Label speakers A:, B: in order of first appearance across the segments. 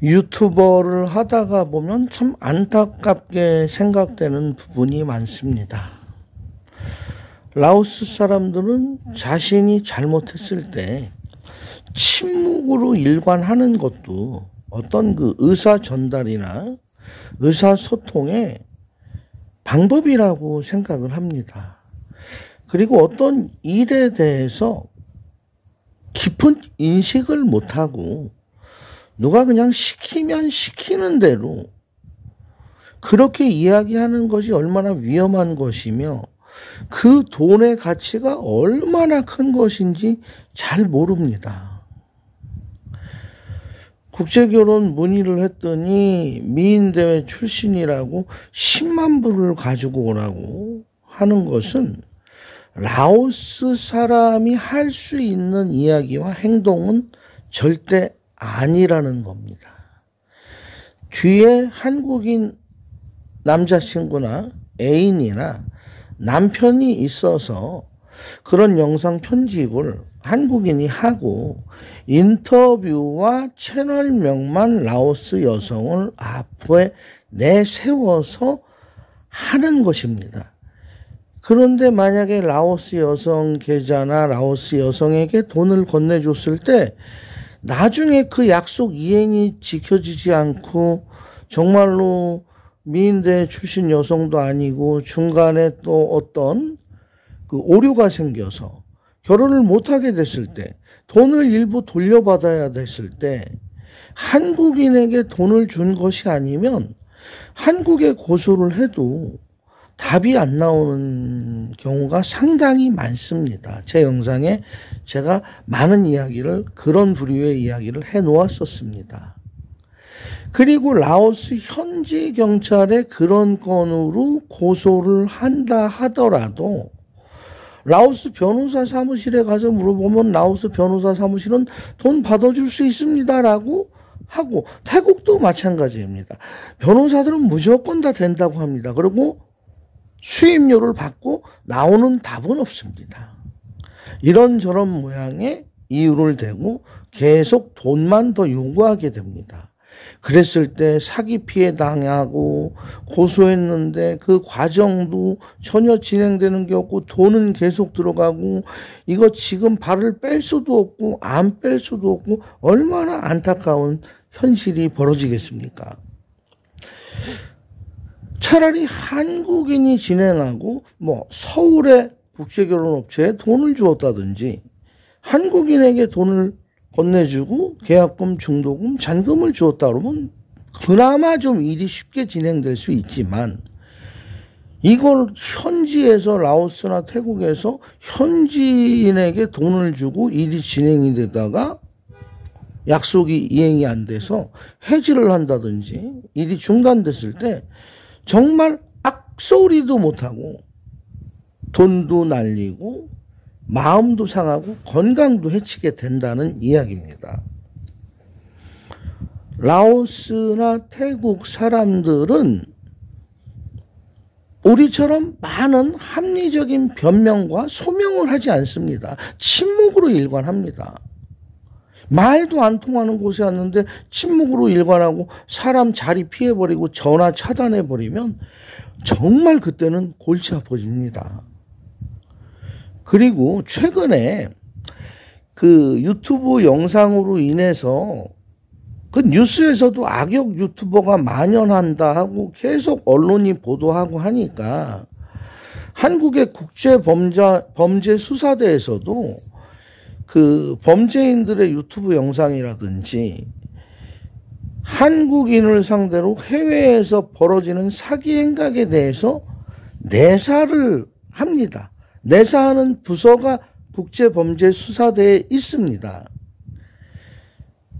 A: 유튜버를 하다가 보면 참 안타깝게 생각되는 부분이 많습니다. 라오스 사람들은 자신이 잘못했을 때 침묵으로 일관하는 것도 어떤 그 의사 전달이나 의사소통의 방법이라고 생각을 합니다. 그리고 어떤 일에 대해서 깊은 인식을 못하고 누가 그냥 시키면 시키는 대로 그렇게 이야기하는 것이 얼마나 위험한 것이며 그 돈의 가치가 얼마나 큰 것인지 잘 모릅니다. 국제결혼 문의를 했더니 미인대회 출신이라고 10만 불을 가지고 오라고 하는 것은 라오스 사람이 할 수 있는 이야기와 행동은 절대 아니라는 겁니다. 뒤에 한국인 남자친구나 애인이나 남편이 있어서 그런 영상 편집을 한국인이 하고 인터뷰와 채널명만 라오스 여성을 앞에 내세워서 하는 것입니다. 그런데 만약에 라오스 여성 계좌나 라오스 여성에게 돈을 건네줬을 때 나중에 그 약속 이행이 지켜지지 않고 정말로 미인대 출신 여성도 아니고 중간에 또 어떤 그 오류가 생겨서 결혼을 못하게 됐을 때 돈을 일부 돌려받아야 됐을 때 한국인에게 돈을 준 것이 아니면 한국에 고소를 해도 답이 안 나오는 경우가 상당히 많습니다. 제 영상에 제가 많은 이야기를 그런 부류의 이야기를 해 놓았었습니다. 그리고 라오스 현지 경찰에 그런 건으로 고소를 한다 하더라도 라오스 변호사 사무실에 가서 물어보면 라오스 변호사 사무실은 돈 받아줄 수 있습니다라고 하고 태국도 마찬가지입니다. 변호사들은 무조건 다 된다고 합니다. 그리고 수임료를 받고 나오는 답은 없습니다. 이런저런 모양의 이유를 대고 계속 돈만 더 요구하게 됩니다. 그랬을 때 사기 피해 당하고 고소했는데 그 과정도 전혀 진행되는 게 없고 돈은 계속 들어가고 이거 지금 발을 뺄 수도 없고 안 뺄 수도 없고 얼마나 안타까운 현실이 벌어지겠습니까? 차라리 한국인이 진행하고 서울의 국제결혼업체에 돈을 주었다든지 한국인에게 돈을 건네주고 계약금, 중도금, 잔금을 주었다 그러면 그나마 좀 일이 쉽게 진행될 수 있지만 이걸 현지에서 라오스나 태국에서 현지인에게 돈을 주고 일이 진행이 되다가 약속이 이행이 안 돼서 해지를 한다든지 일이 중단됐을 때 정말 악소리도 못하고 돈도 날리고 마음도 상하고 건강도 해치게 된다는 이야기입니다. 라오스나 태국 사람들은 우리처럼 많은 합리적인 변명과 소명을 하지 않습니다. 침묵으로 일관합니다. 말도 안 통하는 곳에 왔는데 침묵으로 일관하고 사람 자리 피해버리고 전화 차단해버리면 정말 그때는 골치 아파집니다. 그리고 최근에 그 유튜브 영상으로 인해서 그 뉴스에서도 악역 유튜버가 만연한다 하고 계속 언론이 보도하고 하니까 한국의 국제범죄수사대에서도 그 범죄인들의 유튜브 영상이라든지 한국인을 상대로 해외에서 벌어지는 사기 행각에 대해서 내사를 합니다. 내사하는 부서가 국제범죄수사대에 있습니다.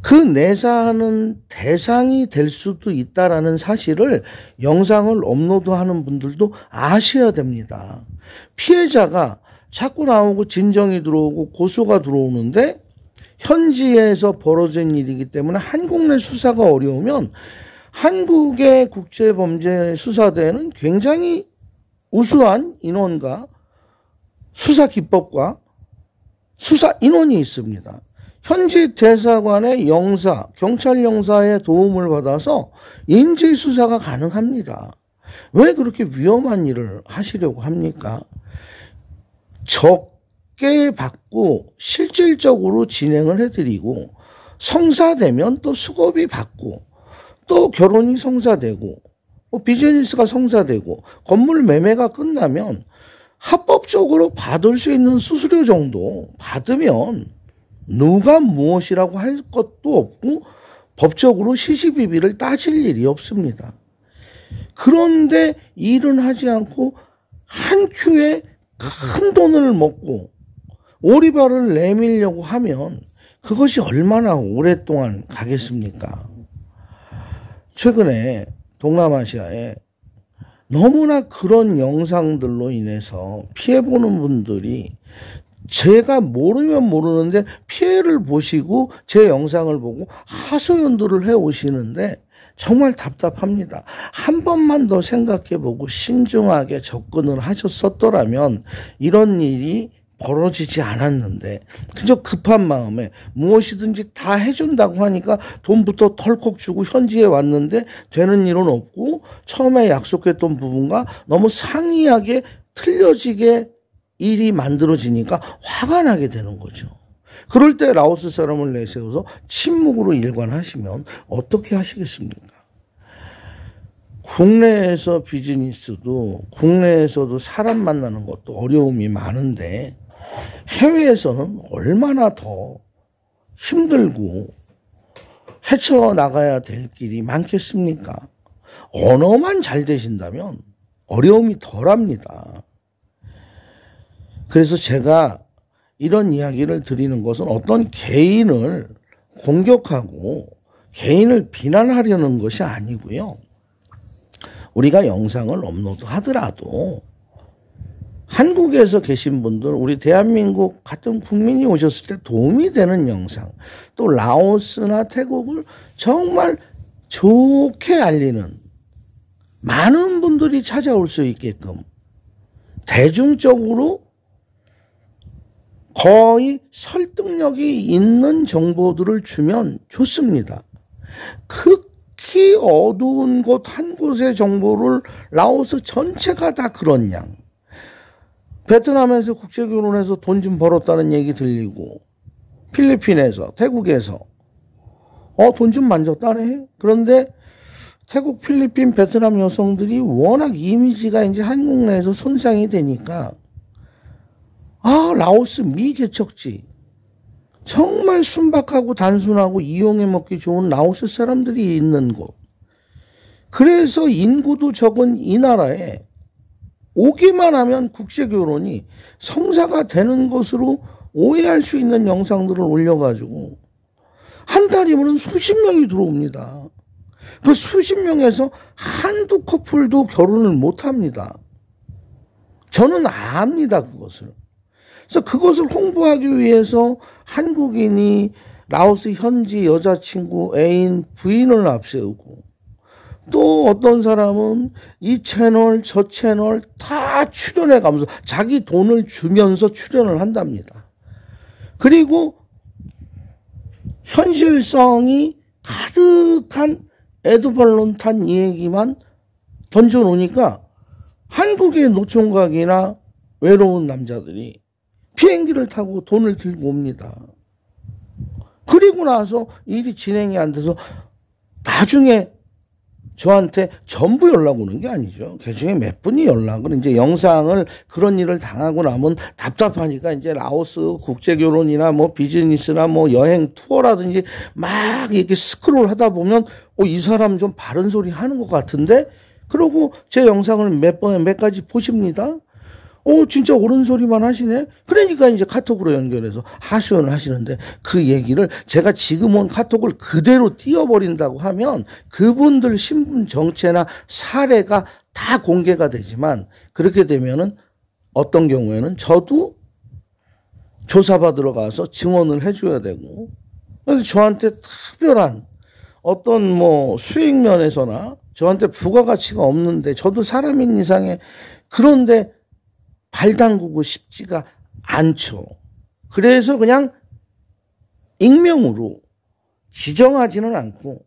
A: 그 내사하는 대상이 될 수도 있다라는 사실을 영상을 업로드하는 분들도 아셔야 됩니다. 피해자가 자꾸 나오고 진정이 들어오고 고소가 들어오는데 현지에서 벌어진 일이기 때문에 한국 내 수사가 어려우면 한국의 국제범죄수사대에는 굉장히 우수한 인원과 수사 기법과 수사 인원이 있습니다. 현지 대사관의 영사, 경찰 영사의 도움을 받아서 인지 수사가 가능합니다. 왜 그렇게 위험한 일을 하시려고 합니까? 적게 받고 실질적으로 진행을 해드리고 성사되면 또 수고비 받고 또 결혼이 성사되고 비즈니스가 성사되고 건물 매매가 끝나면 합법적으로 받을 수 있는 수수료 정도 받으면 누가 무엇이라고 할 것도 없고 법적으로 시시비비를 따질 일이 없습니다. 그런데 일은 하지 않고 한 큐에 큰 돈을 먹고 오리발을 내밀려고 하면 그것이 얼마나 오랫동안 가겠습니까? 최근에 동남아시아에 너무나 그런 영상들로 인해서 피해보는 분들이 제가 모르면 모르는데 피해를 보시고 제 영상을 보고 하소연들을 해오시는데 정말 답답합니다. 한 번만 더 생각해보고 신중하게 접근을 하셨었더라면 이런 일이 벌어지지 않았는데 그저 급한 마음에 무엇이든지 다 해준다고 하니까 돈부터 털컥 주고 현지에 왔는데 되는 일은 없고 처음에 약속했던 부분과 너무 상이하게 틀려지게 일이 만들어지니까 화가 나게 되는 거죠. 그럴 때 라오스 사람을 내세워서 침묵으로 일관하시면 어떻게 하시겠습니까? 국내에서 비즈니스도 국내에서도 사람 만나는 것도 어려움이 많은데 해외에서는 얼마나 더 힘들고 헤쳐나가야 될 길이 많겠습니까? 언어만 잘 되신다면 어려움이 덜합니다. 그래서 제가 이런 이야기를 드리는 것은 어떤 개인을 공격하고 개인을 비난하려는 것이 아니고요. 우리가 영상을 업로드 하더라도 한국에서 계신 분들, 우리 대한민국 같은 국민이 오셨을 때 도움이 되는 영상, 또 라오스나 태국을 정말 좋게 알리는 많은 분들이 찾아올 수 있게끔 대중적으로 거의 설득력이 있는 정보들을 주면 좋습니다. 극히 어두운 곳 한 곳의 정보를 라오스 전체가 다 그런 양. 베트남에서 국제결혼해서 돈 좀 벌었다는 얘기 들리고 필리핀에서 태국에서 돈 좀 만졌다네. 그런데 태국, 필리핀, 베트남 여성들이 워낙 이미지가 이제 한국 내에서 손상이 되니까 라오스 미개척지. 정말 순박하고 단순하고 이용해 먹기 좋은 라오스 사람들이 있는 곳. 그래서 인구도 적은 이 나라에 오기만 하면 국제결혼이 성사가 되는 것으로 오해할 수 있는 영상들을 올려가지고 한 달이면 수십 명이 들어옵니다. 그 수십 명에서 한두 커플도 결혼을 못합니다. 저는 압니다, 그것을. 그래서 그것을 홍보하기 위해서 한국인이 라오스 현지 여자친구, 애인, 부인을 앞세우고 또 어떤 사람은 이 채널, 저 채널 다 출연해 가면서 자기 돈을 주면서 출연을 한답니다. 그리고 현실성이 가득한 에드벌룬 탄 얘기만 던져놓으니까 한국의 노총각이나 외로운 남자들이 비행기를 타고 돈을 들고 옵니다. 그리고 나서 일이 진행이 안 돼서 나중에 저한테 전부 연락 오는 게 아니죠. 그 중에 몇 분이 연락을 이제 영상을 그런 일을 당하고 나면 답답하니까 이제 라오스 국제결혼이나 뭐 비즈니스나 뭐 여행 투어라든지 막 이렇게 스크롤 하다 보면 이 사람 좀 바른 소리 하는 것 같은데 그러고 제 영상을 몇 가지 보십니다. 진짜 옳은 소리만 하시네? 그러니까 이제 카톡으로 연결해서 하소연을 하시는데 그 얘기를 제가 지금 온 카톡을 그대로 띄워버린다고 하면 그분들 신분 정체나 사례가 다 공개가 되지만 그렇게 되면은 어떤 경우에는 저도 조사받으러 가서 증언을 해줘야 되고 그래서 저한테 특별한 어떤 뭐 수익 면에서나 저한테 부가가치가 없는데 저도 사람인 이상에 그런데 발 담그고 싶지가 않죠. 그래서 그냥 익명으로 지정하지는 않고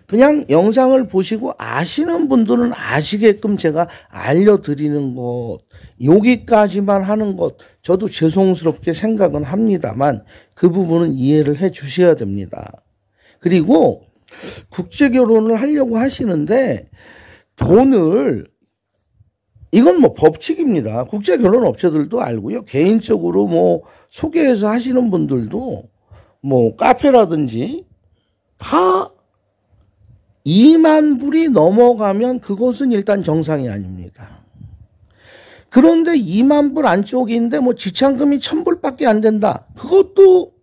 A: 그냥 영상을 보시고 아시는 분들은 아시게끔 제가 알려드리는 것, 여기까지만 하는 것, 저도 죄송스럽게 생각은 합니다만 그 부분은 이해를 해 주셔야 됩니다. 그리고 국제결혼을 하려고 하시는데 돈을, 이건 뭐 법칙입니다. 국제결혼 업체들도 알고요. 개인적으로 뭐 소개해서 하시는 분들도 뭐 카페라든지 다 2만 불이 넘어가면 그것은 일단 정상이 아닙니다. 그런데 2만 불 안쪽인데 뭐 지참금이 1000불밖에 안 된다. 그것도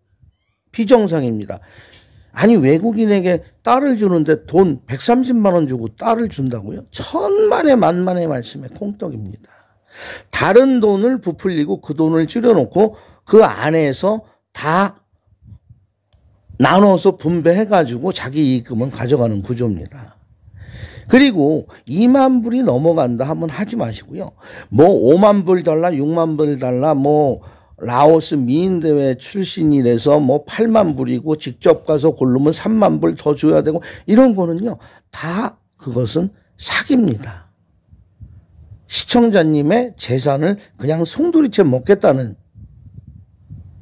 A: 비정상입니다. 아니, 외국인에게 딸을 주는데 돈 130만 원 주고 딸을 준다고요? 천만의 만만의 말씀에 콩떡입니다. 다른 돈을 부풀리고 그 돈을 줄여놓고 그 안에서 다 나눠서 분배해가지고 자기 이익금은 가져가는 구조입니다. 그리고 2만 불이 넘어간다 하면 하지 마시고요. 뭐 5만 불 달라, 6만 불 달라, 뭐 라오스 미인대회 출신이라서 뭐 8만 불이고 직접 가서 고르면 3만 불 더 줘야 되고 이런 거는요. 다 그것은 사기입니다. 시청자님의 재산을 그냥 송두리째 먹겠다는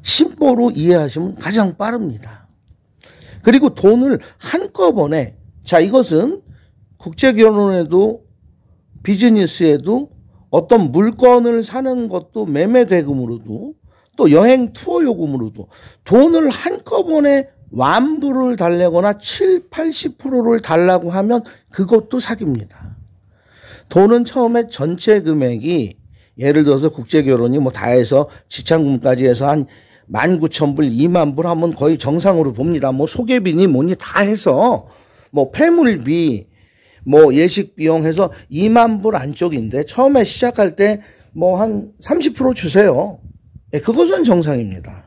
A: 심보로 이해하시면 가장 빠릅니다. 그리고 돈을 한꺼번에, 자, 이것은 국제결혼에도 비즈니스에도 어떤 물건을 사는 것도 매매 대금으로도 또 여행 투어 요금으로도 돈을 한꺼번에 완부를 달래거나 7, 80%를 달라고 하면 그것도 사기입니다. 돈은 처음에 전체 금액이 예를 들어서 국제결혼이 뭐 다 해서 지참금까지 해서 한 19,000불, 2만 불 하면 거의 정상으로 봅니다. 뭐 소개비니 뭐니 다 해서 뭐 폐물비, 뭐 예식 비용 해서 2만 불 안쪽인데 처음에 시작할 때 뭐 한 30% 주세요. 예, 그것은 정상입니다.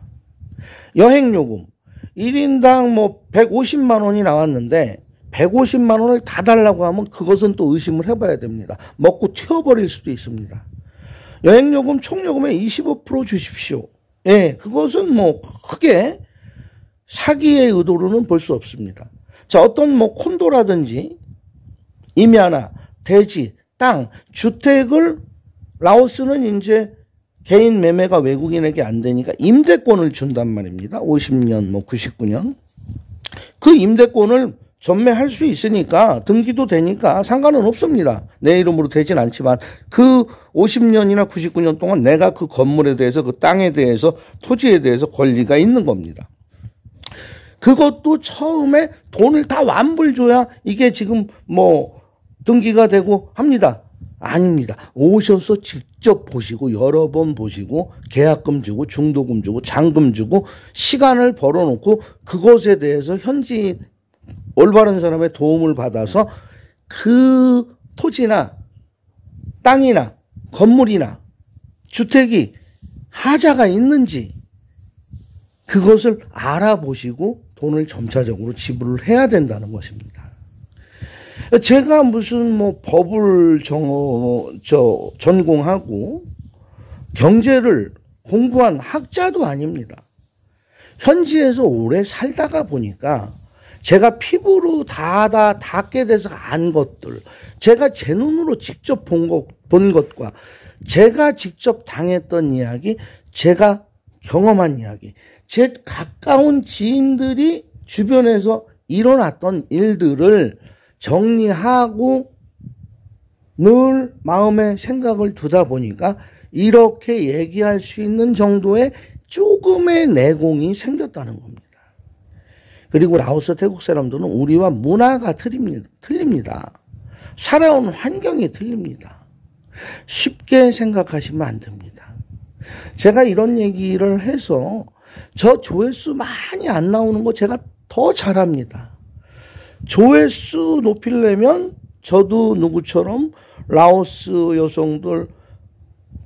A: 여행요금 1인당 뭐 150만 원이 나왔는데 150만 원을 다 달라고 하면 그것은 또 의심을 해봐야 됩니다. 먹고 튀어버릴 수도 있습니다. 여행요금 총요금의 25% 주십시오. 예, 그것은 뭐 크게 사기의 의도로는 볼 수 없습니다. 자, 어떤 뭐 콘도라든지 임야나 대지, 땅, 주택을 라오스는 이제 개인 매매가 외국인에게 안 되니까 임대권을 준단 말입니다. 50년, 뭐 99년. 그 임대권을 전매할 수 있으니까 등기도 되니까 상관은 없습니다. 내 이름으로 되진 않지만 그 50년이나 99년 동안 내가 그 건물에 대해서 그 땅에 대해서 토지에 대해서 권리가 있는 겁니다. 그것도 처음에 돈을 다 완불 줘야 이게 지금 뭐 등기가 되고 합니다. 아닙니다. 오셔서 직접 보시고 여러 번 보시고 계약금 주고 중도금 주고 잔금 주고 시간을 벌어놓고 그것에 대해서 현지 올바른 사람의 도움을 받아서 그 토지나 땅이나 건물이나 주택이 하자가 있는지 그것을 알아보시고 돈을 점차적으로 지불을 해야 된다는 것입니다. 제가 무슨 뭐 법을 전공하고 경제를 공부한 학자도 아닙니다. 현지에서 오래 살다가 보니까 제가 피부로 닿게 돼서 안 것들, 제가 제 눈으로 직접 본 것과 제가 직접 당했던 이야기, 제가 경험한 이야기, 제 가까운 지인들이 주변에서 일어났던 일들을 정리하고 늘 마음에 생각을 두다 보니까 이렇게 얘기할 수 있는 정도의 조금의 내공이 생겼다는 겁니다. 그리고 라오스 태국 사람들은 우리와 문화가 틀립니다. 살아온 환경이 틀립니다. 쉽게 생각하시면 안 됩니다. 제가 이런 얘기를 해서 저 조회수 많이 안 나오는 거 제가 더 잘합니다. 조회수 높이려면 저도 누구처럼 라오스 여성들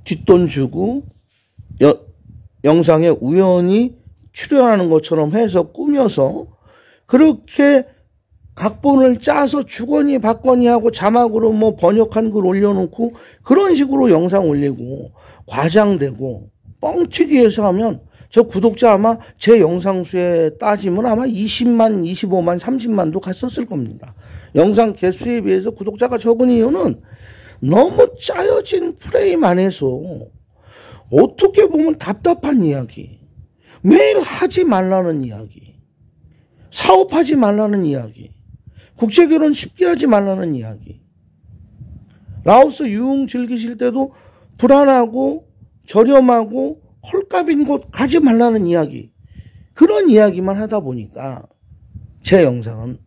A: 뒷돈 주고 영상에 우연히 출연하는 것처럼 해서 꾸며서 그렇게 각본을 짜서 주거니 받거니 하고 자막으로 뭐 번역한 글 올려놓고 그런 식으로 영상 올리고 과장되고 뻥튀기해서 하면 저 구독자 아마 제 영상 수에 따지면 아마 20만, 25만, 30만도 갔었을 겁니다. 영상 개수에 비해서 구독자가 적은 이유는 너무 짜여진 프레임 안에서 어떻게 보면 답답한 이야기, 매일 하지 말라는 이야기, 사업하지 말라는 이야기, 국제결혼 쉽게 하지 말라는 이야기, 라오스 유흥 즐기실 때도 불안하고 저렴하고 헐값인 곳 가지 말라는 이야기, 그런 이야기만 하다 보니까 제 영상은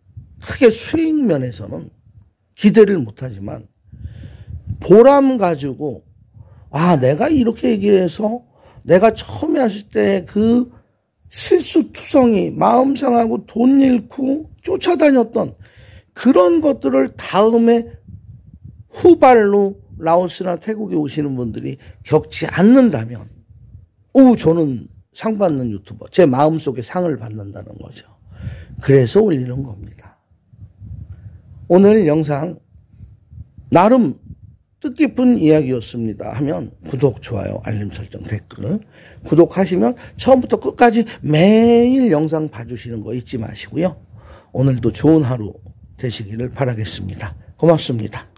A: 크게 수익 면에서는 기대를 못하지만 보람 가지고 내가 이렇게 얘기해서 내가 처음에 하실 때 그 실수투성이 마음 상하고 돈 잃고 쫓아다녔던 그런 것들을 다음에 후발로 라오스나 태국에 오시는 분들이 겪지 않는다면 저는 상 받는 유튜버, 제 마음속에 상을 받는다는 거죠. 그래서 올리는 겁니다. 오늘 영상 나름 뜻깊은 이야기였습니다 하면 구독, 좋아요, 알림 설정, 댓글, 구독하시면 처음부터 끝까지 매일 영상 봐주시는 거 잊지 마시고요. 오늘도 좋은 하루 되시기를 바라겠습니다. 고맙습니다.